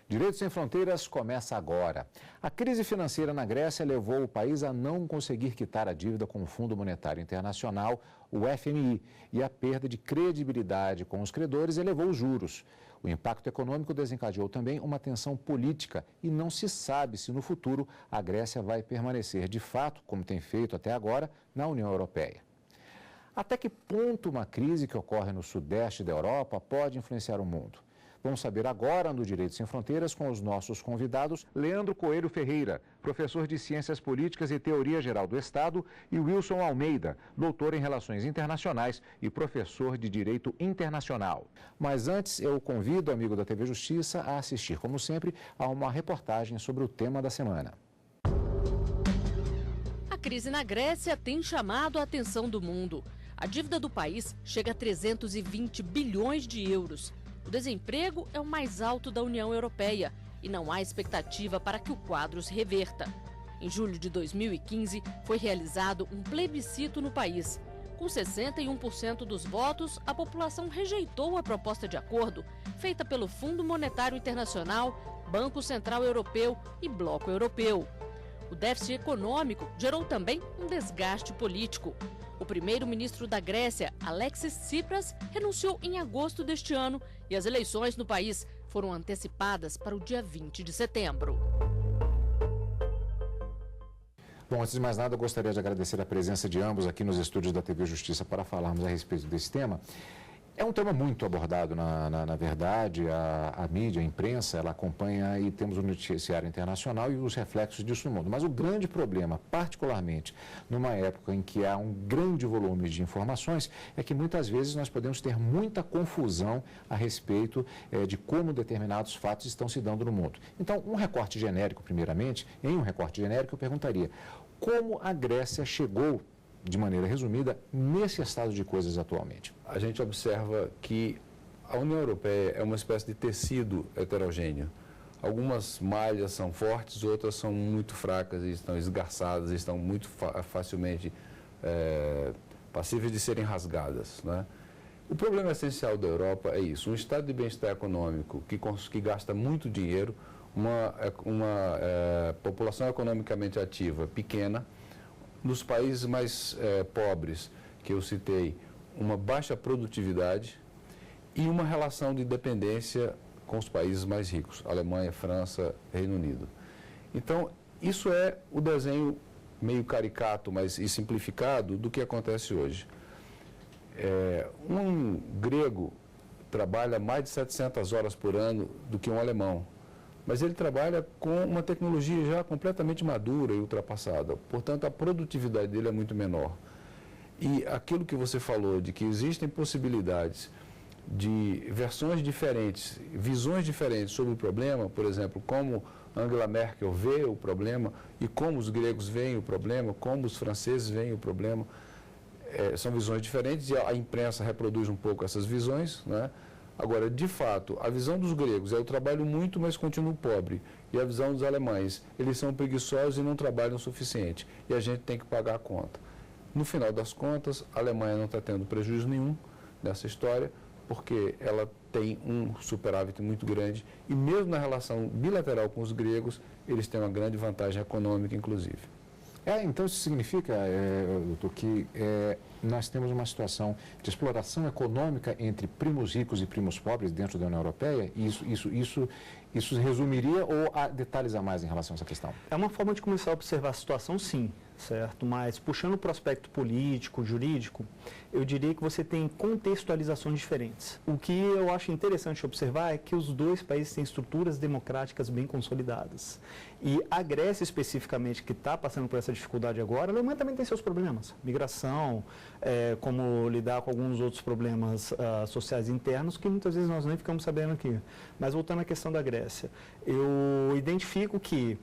Direito Sem Fronteiras começa agora. A crise financeira na Grécia levou o país a não conseguir quitar a dívida com o Fundo Monetário Internacional, o FMI, e a perda de credibilidade com os credores elevou os juros. O impacto econômico desencadeou também uma tensão política e não se sabe se no futuro a Grécia vai permanecer de fato, como tem feito até agora, na União Europeia. Até que ponto uma crise que ocorre no sudeste da Europa pode influenciar o mundo? Vamos saber agora no Direito Sem Fronteiras com os nossos convidados, Leandro Coelho Ferreira, professor de Ciências Políticas e Teoria Geral do Estado, e Wilson Almeida, doutor em Relações Internacionais e professor de Direito Internacional. Mas antes, eu convido o amigo da TV Justiça a assistir, como sempre, a uma reportagem sobre o tema da semana. A crise na Grécia tem chamado a atenção do mundo. A dívida do país chega a 320 bilhões de euros. O desemprego é o mais alto da União Europeia e não há expectativa para que o quadro se reverta. Em julho de 2015, foi realizado um plebiscito no país. Com 61% dos votos, a população rejeitou a proposta de acordo feita pelo Fundo Monetário Internacional, Banco Central Europeu e Bloco Europeu. O déficit econômico gerou também um desgaste político. O primeiro-ministro da Grécia, Alexis Tsipras, renunciou em agosto deste ano e as eleições no país foram antecipadas para o dia 20 de setembro. Bom, antes de mais nada, eu gostaria de agradecer a presença de ambos aqui nos estúdios da TV Justiça para falarmos a respeito desse tema. É um tema muito abordado, na verdade, a mídia, a imprensa, ela acompanha e temos o noticiário internacional e os reflexos disso no mundo. Mas o grande problema, particularmente numa época em que há um grande volume de informações, é que muitas vezes nós podemos ter muita confusão a respeito de como determinados fatos estão se dando no mundo. Então, um recorte genérico, primeiramente, em um recorte genérico eu perguntaria, como a Grécia chegou, de maneira resumida, nesse estado de coisas atualmente? A gente observa que a União Europeia é uma espécie de tecido heterogêneo. Algumas malhas são fortes, outras são muito fracas e estão esgarçadas, estão muito facilmente passíveis de serem rasgadas, né? O problema essencial da Europa é isso, um estado de bem-estar econômico que gasta muito dinheiro, uma população economicamente ativa pequena. Nos países mais pobres, que eu citei, uma baixa produtividade e uma relação de dependência com os países mais ricos, Alemanha, França, Reino Unido. Então, isso é o desenho meio caricato, e simplificado do que acontece hoje. Um grego trabalha mais de 700 horas por ano do que um alemão. Mas ele trabalha com uma tecnologia já completamente madura e ultrapassada. Portanto, a produtividade dele é muito menor. E aquilo que você falou, de que existem possibilidades de versões diferentes, visões diferentes sobre o problema, por exemplo, como Angela Merkel vê o problema e como os gregos veem o problema, como os franceses veem o problema, são visões diferentes e a imprensa reproduz um pouco essas visões, né? Agora, de fato, a visão dos gregos é eu trabalho muito, mas continuo pobre. E a visão dos alemães, eles são preguiçosos e não trabalham o suficiente. E a gente tem que pagar a conta. No final das contas, a Alemanha não está tendo prejuízo nenhum nessa história, porque ela tem um superávit muito grande. E mesmo na relação bilateral com os gregos, eles têm uma grande vantagem econômica, inclusive. Então isso significa, doutor, que nós temos uma situação de exploração econômica entre primos ricos e primos pobres dentro da União Europeia? E isso se resumiria ou há detalhes a mais em relação a essa questão? É uma forma de começar a observar a situação, sim, certo? Mas puxando para o aspecto político, jurídico, eu diria que você tem contextualizações diferentes. O que eu acho interessante observar é que os dois países têm estruturas democráticas bem consolidadas. E a Grécia, especificamente, que está passando por essa dificuldade agora, a Alemanha também tem seus problemas. Migração, como lidar com alguns outros problemas sociais internos, que muitas vezes nós nem ficamos sabendo aqui. Mas voltando à questão da Grécia, eu identifico que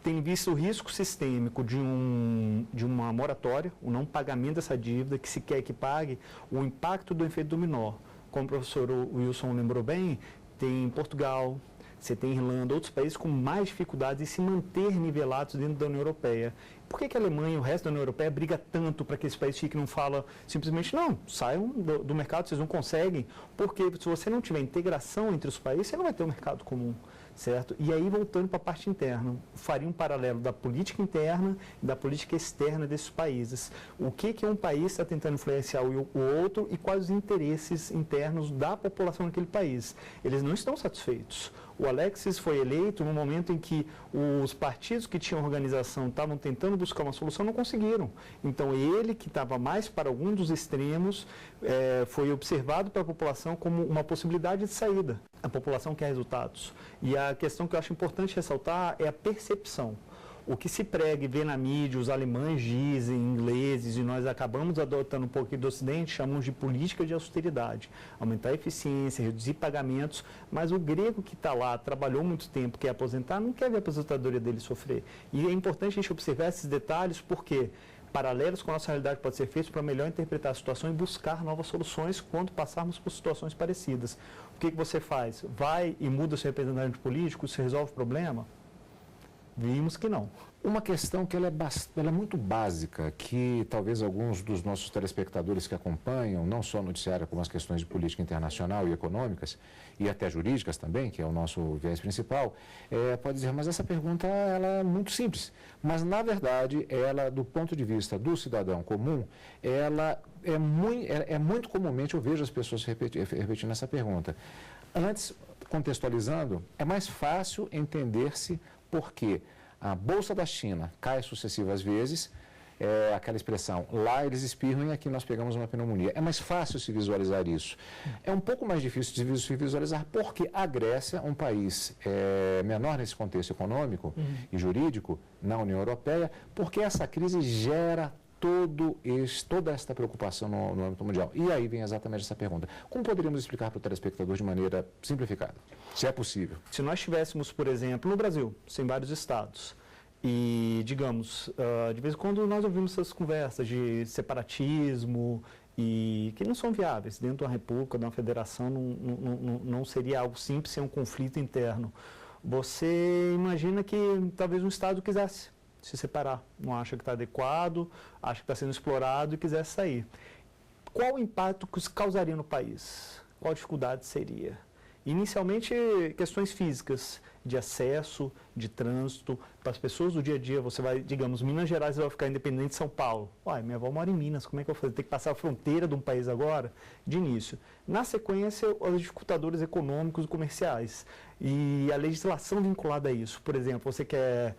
tem visto o risco sistêmico de uma moratória, o não pagamento dessa dívida, que se quer que pague, o impacto do efeito dominó. Como o professor Wilson lembrou bem, tem Portugal, você tem Irlanda, outros países com mais dificuldades em se manter nivelados dentro da União Europeia. Por que a Alemanha e o resto da União Europeia briga tanto para que esse país fique e não fala simplesmente, não, saiam do mercado, vocês não conseguem, porque se você não tiver integração entre os países, você não vai ter um mercado comum, certo? E aí, voltando para a parte interna, faria um paralelo da política interna e da política externa desses países. O que um país está tentando influenciar o outro e quais os interesses internos da população daquele país. Eles não estão satisfeitos. O Alexis foi eleito no momento em que os partidos que tinham organização estavam tentando buscar uma solução, não conseguiram. Então, ele, que estava mais para algum dos extremos, foi observado pela população como uma possibilidade de saída. A população quer resultados. E a questão que eu acho importante ressaltar é a percepção. O que se prega e vê na mídia, os alemães dizem, ingleses, e nós acabamos adotando um pouco do Ocidente, chamamos de política de austeridade. Aumentar a eficiência, reduzir pagamentos, mas o grego que está lá, trabalhou muito tempo, quer aposentar, não quer ver a aposentadoria dele sofrer. E é importante a gente observar esses detalhes, porque paralelos com a nossa realidade podem ser feitos para melhor interpretar a situação e buscar novas soluções quando passarmos por situações parecidas. O que você faz? Vai e muda seu representante político, isso resolve o problema? Vimos que não. Uma questão que ela é muito básica, que talvez alguns dos nossos telespectadores que acompanham, não só o noticiário, como as questões de política internacional e econômicas, e até jurídicas também, que é o nosso viés principal, pode dizer, mas essa pergunta ela é muito simples. Mas, na verdade, ela, do ponto de vista do cidadão comum, ela muito comumente eu vejo as pessoas repetindo essa pergunta. Antes, contextualizando, é mais fácil entender-se porque a Bolsa da China cai sucessivas vezes, aquela expressão, lá eles espirram e aqui nós pegamos uma pneumonia. É mais fácil se visualizar isso. É um pouco mais difícil de se visualizar porque a Grécia, um país menor nesse contexto econômico e jurídico na União Europeia, porque essa crise gera toda esta preocupação no âmbito mundial. E aí vem exatamente essa pergunta. Como poderíamos explicar para o telespectador de maneira simplificada, se é possível? Se nós tivéssemos, por exemplo, no Brasil, em vários estados, e, digamos, de vez em quando nós ouvimos essas conversas de separatismo, e que não são viáveis. Dentro de uma república, de uma federação, não seria algo simples sem um conflito interno. Você imagina que talvez um estado quisesse se separar, não acha que está adequado, acha que está sendo explorado e quiser sair. Qual o impacto que isso causaria no país? Qual a dificuldade seria? Inicialmente, questões físicas, de acesso, de trânsito, para as pessoas do dia a dia, você vai, digamos, Minas Gerais vai ficar independente de São Paulo. Uai, minha avó mora em Minas, como é que eu vou fazer? Tem que passar a fronteira de um país agora? De início. Na sequência, os dificultadores econômicos e comerciais. E a legislação vinculada a isso. Por exemplo, você quer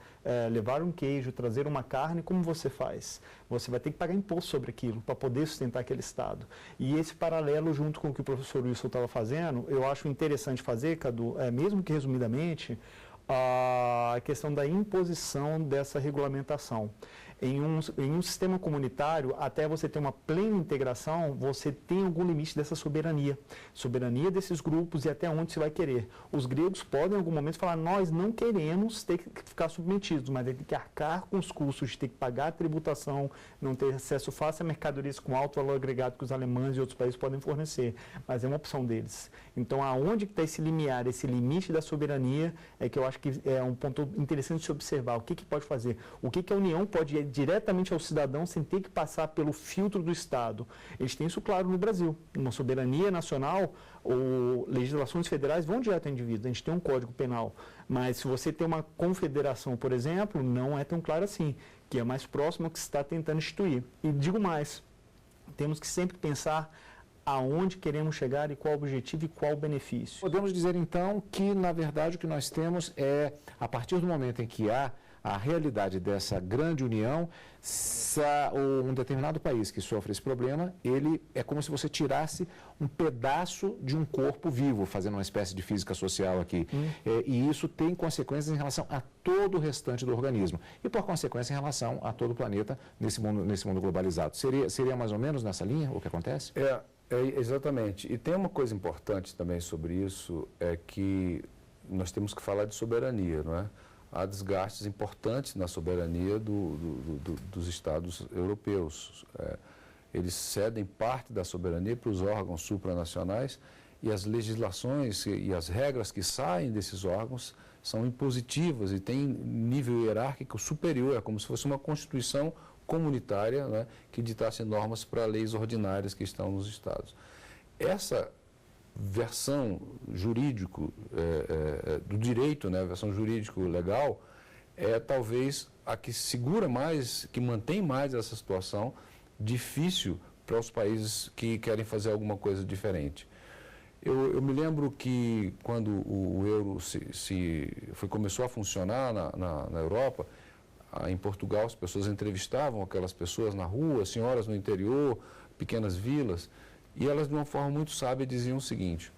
levar um queijo, trazer uma carne, como você faz? Você vai ter que pagar imposto sobre aquilo para poder sustentar aquele Estado. E esse paralelo, junto com o que o professor Wilson estava fazendo, eu acho interessante fazer, Cadu, mesmo que resumidamente, a questão da imposição dessa regulamentação. Em um sistema comunitário, até você ter uma plena integração, você tem algum limite dessa soberania. Soberania desses grupos e até onde você vai querer. Os gregos podem, em algum momento, falar, nós não queremos ter que ficar submetidos, mas tem que arcar com os custos de ter que pagar a tributação, não ter acesso fácil a mercadorias com alto valor agregado que os alemães e outros países podem fornecer. Mas é uma opção deles. Então, aonde que está esse limiar, esse limite da soberania, é que eu acho que é um ponto interessante de se observar. O que pode fazer? O que a União pode ir diretamente ao cidadão sem ter que passar pelo filtro do Estado? Eles têm isso claro no Brasil. Uma soberania nacional ou legislações federais vão direto ao indivíduo. A gente tem um código penal. Mas se você tem uma confederação, por exemplo, não é tão claro assim, que é mais próximo ao que se está tentando instituir. E digo mais, temos que sempre pensar aonde queremos chegar e qual o objetivo e qual o benefício. Podemos dizer, então, que, na verdade, o que nós temos é, a partir do momento em que há a realidade dessa grande união, um determinado país que sofre esse problema, ele é como se você tirasse um pedaço de um corpo vivo, fazendo uma espécie de física social aqui. E isso tem consequências em relação a todo o restante do organismo. E, por consequência, em relação a todo o planeta nesse mundo globalizado. Seria mais ou menos nessa linha o que acontece? Exatamente. E tem uma coisa importante também sobre isso, é que nós temos que falar de soberania, não é? Há desgastes importantes na soberania dos Estados europeus. Eles cedem parte da soberania para os órgãos supranacionais e as legislações e as regras que saem desses órgãos são impositivas e têm nível hierárquico superior, é como se fosse uma constituição comunitária, né, que ditasse normas para leis ordinárias que estão nos estados. Essa versão jurídico do direito, né, a versão jurídico-legal, é talvez a que segura mais, que mantém mais essa situação difícil para os países que querem fazer alguma coisa diferente. Eu me lembro que quando o euro começou a funcionar na Europa, em Portugal as pessoas entrevistavam aquelas pessoas na rua, senhoras no interior, pequenas vilas, e elas de uma forma muito sábia diziam o seguinte: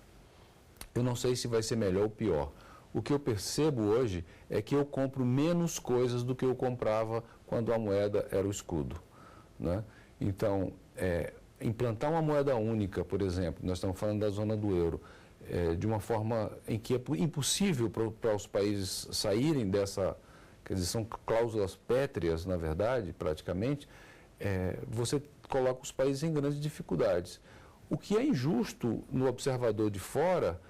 eu não sei se vai ser melhor ou pior. O que eu percebo hoje é que eu compro menos coisas do que eu comprava quando a moeda era o escudo, né? Então, implantar uma moeda única, por exemplo, nós estamos falando da zona do euro, de uma forma em que é impossível para os países saírem dessa, quer dizer, são cláusulas pétreas, na verdade, praticamente, você coloca os países em grandes dificuldades. O que é injusto no observador de fora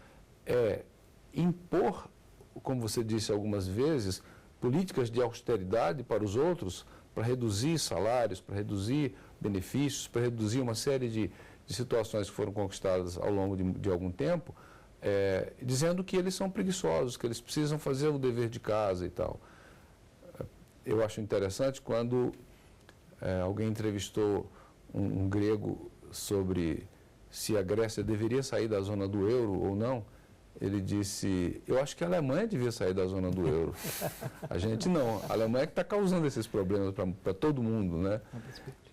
é impor, como você disse algumas vezes, políticas de austeridade para os outros, para reduzir salários, para reduzir benefícios, para reduzir uma série de situações que foram conquistadas ao longo de algum tempo, dizendo que eles são preguiçosos, que eles precisam fazer o dever de casa e tal. Eu acho interessante quando alguém entrevistou um grego sobre se a Grécia deveria sair da zona do euro ou não. Ele disse: eu acho que a Alemanha devia sair da zona do euro. A gente não. A Alemanha é que está causando esses problemas para todo mundo, né?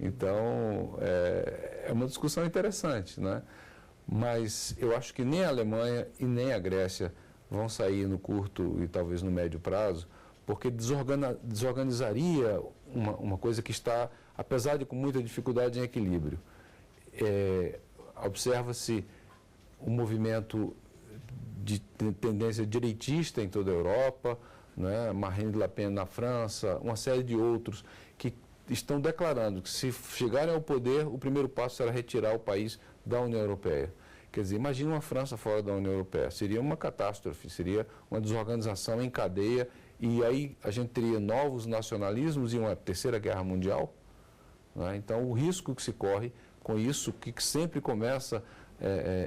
Então, é uma discussão interessante, né? Mas eu acho que nem a Alemanha e nem a Grécia vão sair no curto e talvez no médio prazo, porque desorganizaria uma coisa que está, apesar de com muita dificuldade, em equilíbrio. Observa-se um movimento de tendência direitista em toda a Europa, né? Marine Le Pen na França, uma série de outros que estão declarando que, se chegarem ao poder, o primeiro passo será retirar o país da União Europeia. Quer dizer, imagine uma França fora da União Europeia. Seria uma catástrofe, seria uma desorganização em cadeia, e aí a gente teria novos nacionalismos e uma terceira guerra mundial, né? Então, o risco que se corre com isso, que sempre começa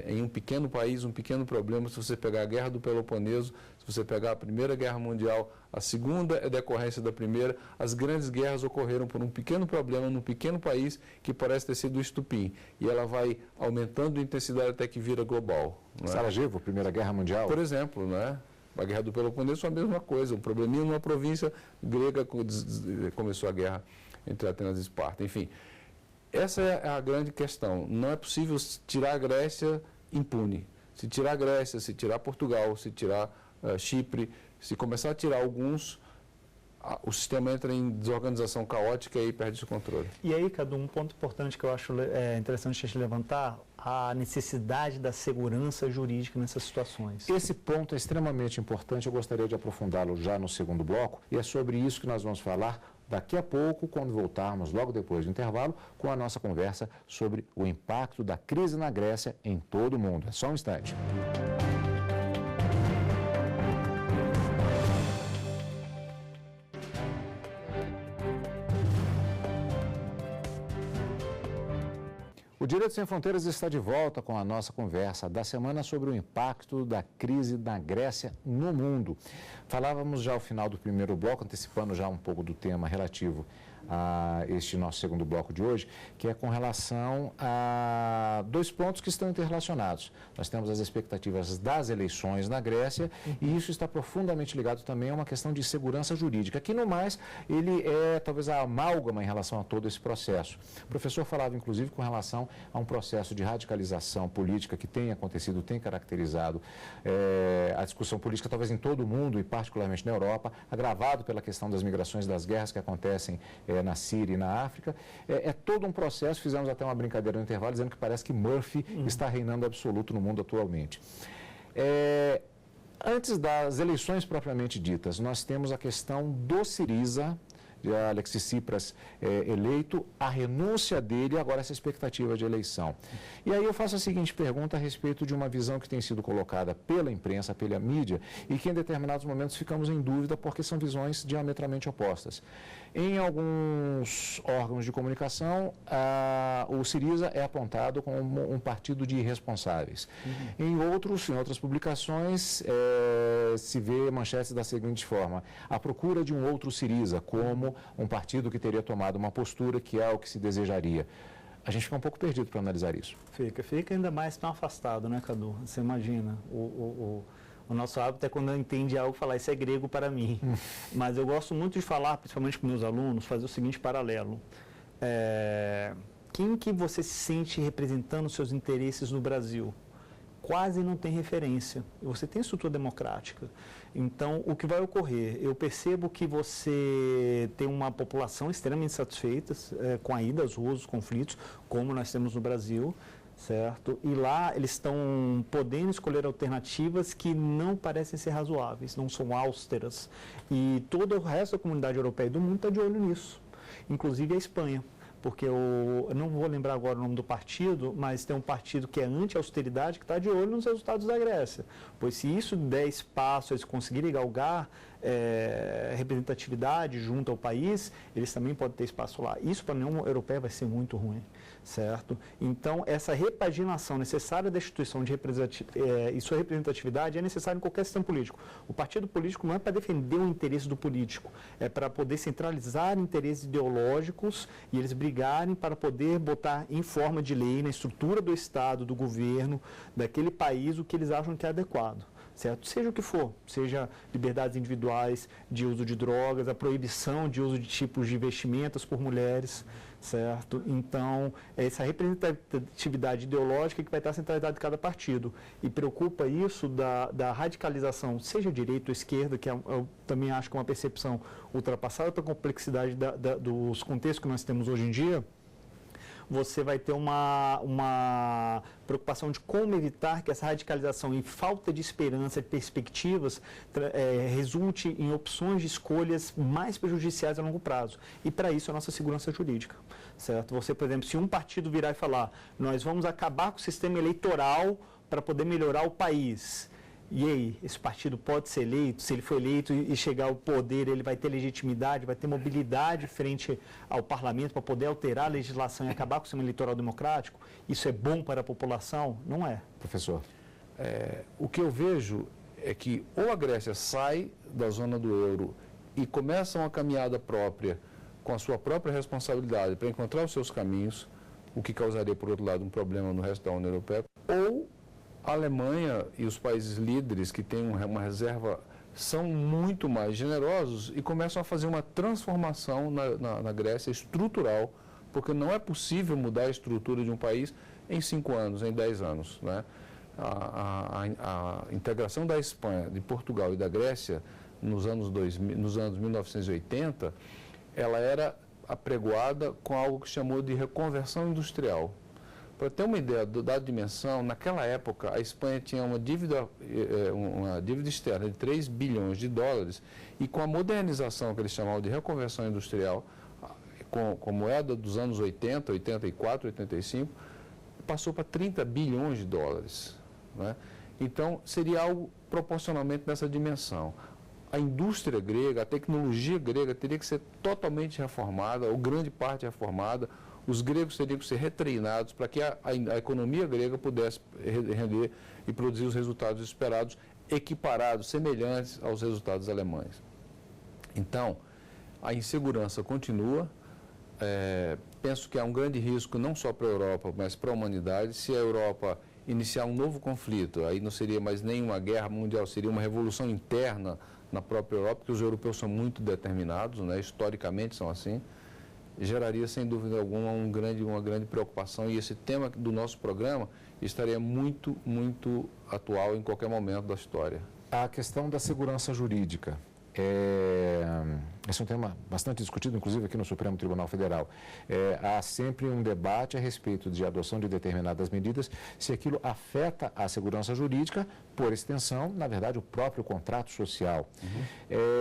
em um pequeno país, um pequeno problema. Se você pegar a Guerra do Peloponeso, se você pegar a Primeira Guerra Mundial, a segunda é decorrência da primeira. As grandes guerras ocorreram por um pequeno problema num pequeno país que parece ter sido o estupim. E ela vai aumentando de intensidade até que vira global. Não é? Sarajevo, Primeira Guerra Mundial. Por exemplo, né? A Guerra do Peloponeso foi a mesma coisa. Um probleminha numa província grega, começou a guerra entre Atenas e Esparta. Enfim, essa é a grande questão. Não é possível tirar a Grécia impune. Se tirar a Grécia, se tirar Portugal, se tirar Chipre, se começar a tirar alguns, o sistema entra em desorganização caótica e perde o controle. E aí, Cadu, um ponto importante que eu acho interessante a gente levantar, a necessidade da segurança jurídica nessas situações. Esse ponto é extremamente importante, eu gostaria de aprofundá-lo já no segundo bloco, e é sobre isso que nós vamos falar daqui a pouco, quando voltarmos, logo depois do intervalo, com a nossa conversa sobre o impacto da crise na Grécia em todo o mundo. É só um instante. O Direito Sem Fronteiras está de volta com a nossa conversa da semana sobre o impacto da crise na Grécia no mundo. Falávamos já ao final do primeiro bloco, antecipando já um pouco do tema relativo a este nosso segundo bloco de hoje, que é com relação a dois pontos que estão interrelacionados. Nós temos as expectativas das eleições na Grécia e isso está profundamente ligado também a uma questão de segurança jurídica, que no mais ele é talvez a amálgama em relação a todo esse processo. O professor falava inclusive com relação a um processo de radicalização política que tem acontecido, tem caracterizado a discussão política talvez em todo o mundo e particularmente na Europa, agravado pela questão das migrações, das guerras que acontecem na Síria e na África. É todo um processo, fizemos até uma brincadeira no intervalo, dizendo que parece que Murphy está reinando absoluto no mundo atualmente. Antes das eleições propriamente ditas, nós temos a questão do Syriza, de Alexis Tsipras eleito, a renúncia dele e agora essa expectativa de eleição. E aí eu faço a seguinte pergunta a respeito de uma visão que tem sido colocada pela imprensa, pela mídia, e que em determinados momentos ficamos em dúvida porque são visões diametralmente opostas. Em alguns órgãos de comunicação, o Syriza é apontado como um partido de irresponsáveis. Em outras publicações, se vê manchetes da seguinte forma: a procura de um outro Syriza, como um partido que teria tomado uma postura que é o que se desejaria. A gente fica um pouco perdido para analisar isso. Fica ainda mais tão afastado, né, Cadu? Você imagina, o nosso hábito é quando entende algo, falar isso é grego para mim. Mas eu gosto muito de falar, principalmente com meus alunos, fazer o seguinte paralelo. Quem que você se sente representando seus interesses no Brasil? Quase não tem referência. Você tem estrutura democrática. Então, o que vai ocorrer? Eu percebo que você tem uma população extremamente satisfeita com a ida às ruas, os conflitos, como nós temos no Brasil, certo? E lá eles estão podendo escolher alternativas que não parecem ser razoáveis, não são austeras. E todo o resto da comunidade europeia e do mundo está de olho nisso, inclusive a Espanha. Porque eu não vou lembrar agora o nome do partido, mas tem um partido que é anti-austeridade que está de olho nos resultados da Grécia. Pois se isso der espaço, eles conseguirem galgar representatividade junto ao país, eles também podem ter espaço lá. Isso para a União Europeia vai ser muito ruim, certo? Então, essa repaginação necessária da instituição de e sua representatividade é necessária em qualquer sistema político. O partido político não é para defender o interesse do político, é para poder centralizar interesses ideológicos e eles brigarem para poder botar em forma de lei, na estrutura do Estado, do governo, daquele país, o que eles acham que é adequado. Certo? Seja o que for, seja liberdades individuais de uso de drogas, a proibição de uso de tipos de vestimentas por mulheres, certo? Então, é essa representatividade ideológica que vai estar centralizada em cada partido. E preocupa isso da radicalização, seja direita ou esquerda, que eu também acho que é uma percepção ultrapassada pela complexidade dos contextos que nós temos hoje em dia. Você vai ter uma preocupação de como evitar que essa radicalização e falta de esperança e perspectivas resulte em opções de escolhas mais prejudiciais a longo prazo. E para isso a nossa segurança jurídica, certo? Você, por exemplo, se um partido virar e falar, nós vamos acabar com o sistema eleitoral para poder melhorar o país. E aí, esse partido pode ser eleito? Se ele for eleito e chegar ao poder, ele vai ter legitimidade, vai ter mobilidade frente ao parlamento para poder alterar a legislação e acabar com o sistema eleitoral democrático? Isso é bom para a população? Não é. Professor? O que eu vejo é que ou a Grécia sai da zona do euro e começa uma caminhada própria, com a sua própria responsabilidade para encontrar os seus caminhos, o que causaria, por outro lado, um problema no resto da União Europeia, ou a Alemanha e os países líderes que têm uma reserva são muito mais generosos e começam a fazer uma transformação na Grécia estrutural, porque não é possível mudar a estrutura de um país em 5 anos, em 10 anos, né? A integração da Espanha, de Portugal e da Grécia nos anos 1980, ela era apregoada com algo que chamou de reconversão industrial. Para ter uma ideia da dimensão, naquela época a Espanha tinha uma dívida externa de 3 bilhões de dólares e com a modernização que eles chamavam de reconversão industrial, com moeda dos anos 80, 84, 85, passou para 30 bilhões de dólares. Né? Então, seria algo proporcionalmente nessa dimensão. A indústria grega, a tecnologia grega teria que ser totalmente reformada, ou grande parte reformada. Os gregos teriam que ser retreinados para que a economia grega pudesse render e produzir os resultados esperados, equiparados, semelhantes aos resultados alemães. Então, a insegurança continua. Penso que há um grande risco não só para a Europa, mas para a humanidade. Se a Europa iniciar um novo conflito, aí não seria mais nenhuma guerra mundial, seria uma revolução interna na própria Europa, porque os europeus são muito determinados, né? Historicamente são assim. Geraria, sem dúvida alguma, uma grande preocupação, e esse tema do nosso programa estaria muito, muito atual em qualquer momento da história. A questão da segurança jurídica esse é um tema bastante discutido, inclusive aqui no Supremo Tribunal Federal. Há sempre um debate a respeito de adoção de determinadas medidas, se aquilo afeta a segurança jurídica, por extensão, na verdade, o próprio contrato social.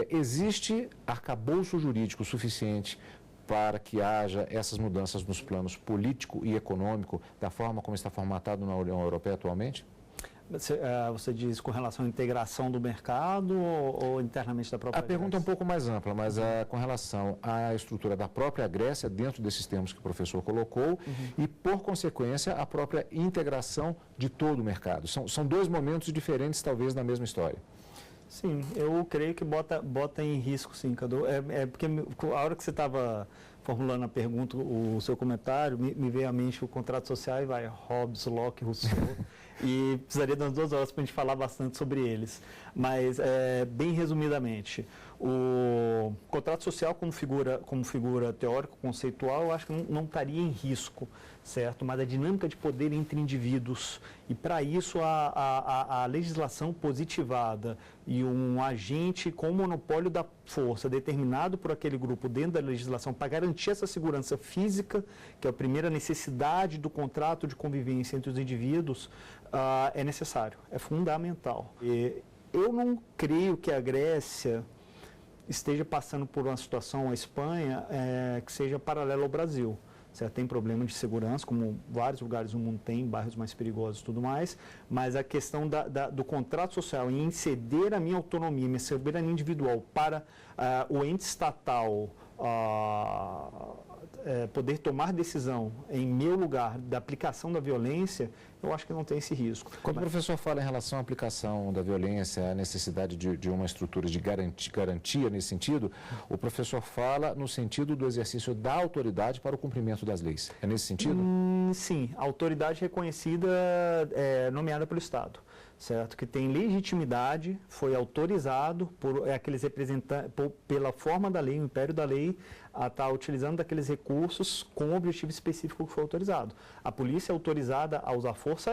Existe arcabouço jurídico suficiente para que haja essas mudanças nos planos político e econômico, da forma como está formatado na União Europeia atualmente? Você diz com relação à integração do mercado ou internamente da própria Grécia? A pergunta é um pouco mais ampla, mas com relação à estrutura da própria Grécia, dentro desses termos que o professor colocou, e, por consequência, a própria integração de todo o mercado. São dois momentos diferentes, talvez, na mesma história. Sim, eu creio que bota em risco, sim, Cadu. Porque a hora que você estava formulando a pergunta, o seu comentário, me veio à mente o contrato social e vai Hobbes, Locke, Rousseau, e precisaria de umas 2 horas para a gente falar bastante sobre eles. Mas, bem resumidamente, o contrato social como figura teórico-conceitual, eu acho que não estaria em risco, certo? Mas a dinâmica de poder entre indivíduos, e para isso a legislação positivada e um agente com monopólio da força determinado por aquele grupo dentro da legislação para garantir essa segurança física, que é a primeira necessidade do contrato de convivência entre os indivíduos, é necessário, é fundamental. Eu não creio que a Grécia esteja passando por uma situação, a Espanha, que seja paralela ao Brasil. Certo? Tem problema de segurança, como vários lugares do mundo tem, bairros mais perigosos e tudo mais, mas a questão do contrato social em ceder a minha autonomia, minha soberania individual para o ente estatal poder tomar decisão em meu lugar da aplicação da violência, eu acho que não tem esse risco. Quando o professor fala em relação à aplicação da violência, a necessidade de uma estrutura de garantia nesse sentido, o professor fala no sentido do exercício da autoridade para o cumprimento das leis. É nesse sentido? Sim, a autoridade reconhecida nomeada pelo Estado. Certo? Que tem legitimidade, foi autorizado por aqueles representantes, pela forma da lei, o império da lei, a estar utilizando daqueles recursos com o objetivo específico que foi autorizado. A polícia é autorizada a usar força?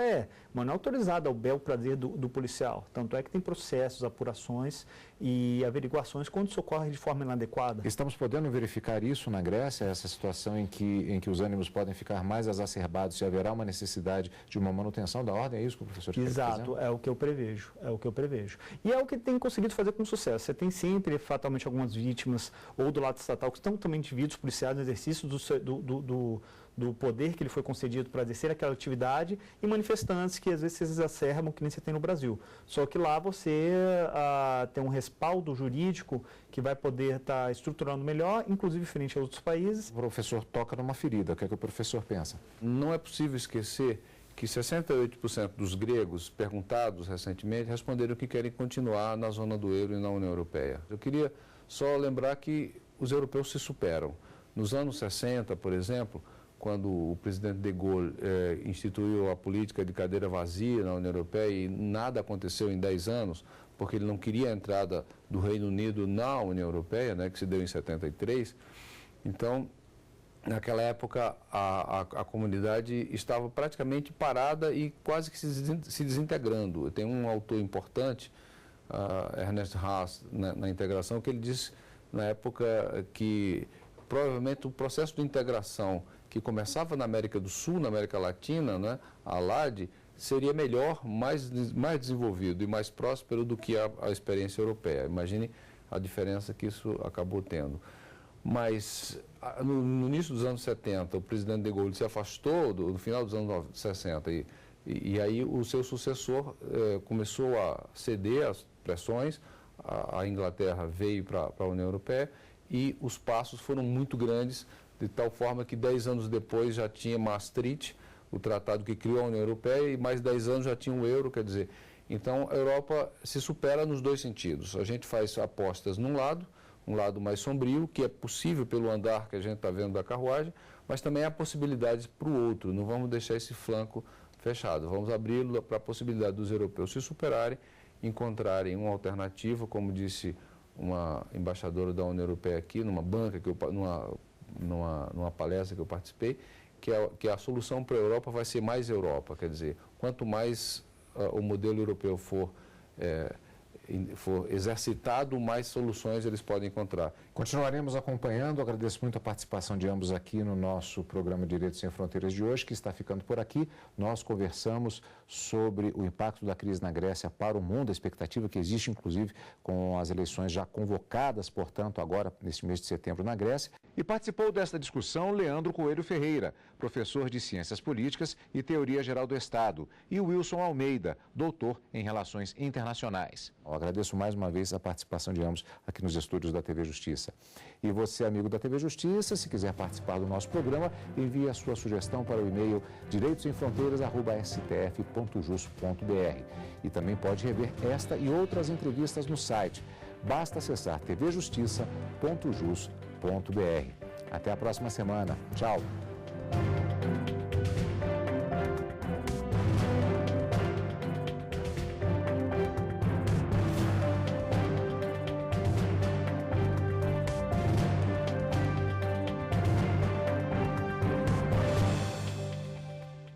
Mas não é autorizada ao bel prazer do policial. Tanto é que tem processos, apurações e averiguações quando isso ocorre de forma inadequada. Estamos podendo verificar isso na Grécia, essa situação em que os ânimos podem ficar mais exacerbados, se haverá uma necessidade de uma manutenção da ordem? É isso que o professor está dizendo? Exato, é o que eu prevejo, E é o que tem conseguido fazer com sucesso. Você tem sempre, fatalmente, algumas vítimas, ou do lado estatal, que estão também indivíduos policiais no exercício do poder que lhe foi concedido para exercer aquela atividade, e manifestantes que às vezes se exacerbam, que nem você tem no Brasil. Só que lá você tem um respaldo jurídico que vai poder estar estruturando melhor, inclusive frente a outros países. O professor toca numa ferida. O que é que o professor pensa? Não é possível esquecer que 68% dos gregos perguntados recentemente responderam que querem continuar na zona do euro e na União Europeia. Eu queria só lembrar que os europeus se superam. Nos anos 60, por exemplo, quando o presidente de Gaulle instituiu a política de cadeira vazia na União Europeia e nada aconteceu em 10 anos, porque ele não queria a entrada do Reino Unido na União Europeia, né, que se deu em 73, então, naquela época, a comunidade estava praticamente parada e quase que se desintegrando. Tem um autor importante, Ernest Haas, na integração, que ele disse, na época, que provavelmente o processo de integração que começava na América do Sul, na América Latina, né, a ALAD, seria melhor, mais desenvolvido e mais próspero do que a experiência europeia. Imagine a diferença que isso acabou tendo. Mas, no início dos anos 70, o presidente de Gaulle se afastou, no final dos anos 60, e aí o seu sucessor começou a ceder às pressões, a Inglaterra veio para a União Europeia, e os passos foram muito grandes, de tal forma que 10 anos depois já tinha Maastricht, o tratado que criou a União Europeia, e mais 10 anos já tinha o euro, quer dizer. Então, a Europa se supera nos dois sentidos. A gente faz apostas num lado, um lado mais sombrio, que é possível pelo andar que a gente está vendo da carruagem, mas também há possibilidades para o outro. Não vamos deixar esse flanco fechado. Vamos abri-lo para a possibilidade dos europeus se superarem, encontrarem uma alternativa, como disse uma embaixadora da União Europeia aqui, numa banca, numa palestra que eu participei, que a solução para a Europa vai ser mais Europa. Quer dizer, quanto mais o modelo europeu for for exercitado, mais soluções eles podem encontrar. Continuaremos acompanhando. Agradeço muito a participação de ambos aqui no nosso programa Direitos Sem Fronteiras de hoje, que está ficando por aqui. Nós conversamos sobre o impacto da crise na Grécia para o mundo, a expectativa que existe, inclusive, com as eleições já convocadas, portanto, agora, nesse mês de setembro, na Grécia. E participou desta discussão Leandro Coelho Ferreira, professor de Ciências Políticas e Teoria Geral do Estado, e Wilson Almeida, doutor em Relações Internacionais. Eu agradeço mais uma vez a participação de ambos aqui nos estúdios da TV Justiça. E você, amigo da TV Justiça, se quiser participar do nosso programa, envie a sua sugestão para o e-mail direitosemfronteiras@stf.jus.br. E também pode rever esta e outras entrevistas no site. Basta acessar tvjustiça.jus.br. Até a próxima semana. Tchau.